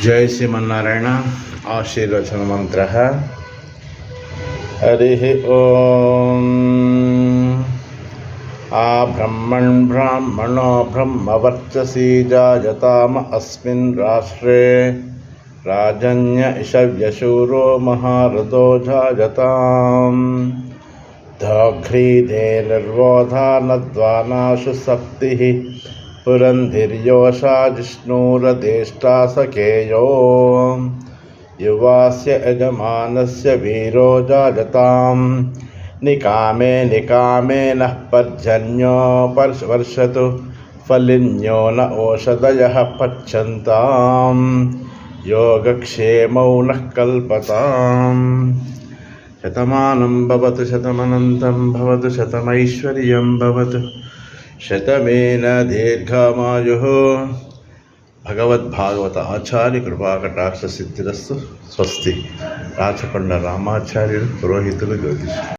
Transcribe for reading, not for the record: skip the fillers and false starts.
जय श्रीमन्नारायण। आशीर्वचन मंत्र हरि ओम। आ ब्रह्मण ब्राह्मणो ब्रह्मवर्चसी जायताम अस्मिन् राष्ट्रे राजन्य इषव्यशूरो महारथो जायताम्। दघ्रीधेर्वोधानद्वानाशु सप्तिः पुरन्धिर्योषा जिष्णुरदेष्टा सखेयो। युवास्य यजमानस्य वीरो जायताम्। निकामे निकामे नः पर्जन्यो वर्षतु फलिन्यो न ओषधयः पच्यन्ताम्। योगक्षेमौ नः कल्पताम्। शतमानं भवतु शतमनन्तं भवतु शतमैश्वर्यं भवतु शतमेन दीर्घमायुः। भगवद्भागवत आचार्य कृपाकटाक्ष सिद्धिरस्तु। स्वस्ति। राचకొండ రామాచార్యులు పురోహితులు జ్యోతిష్।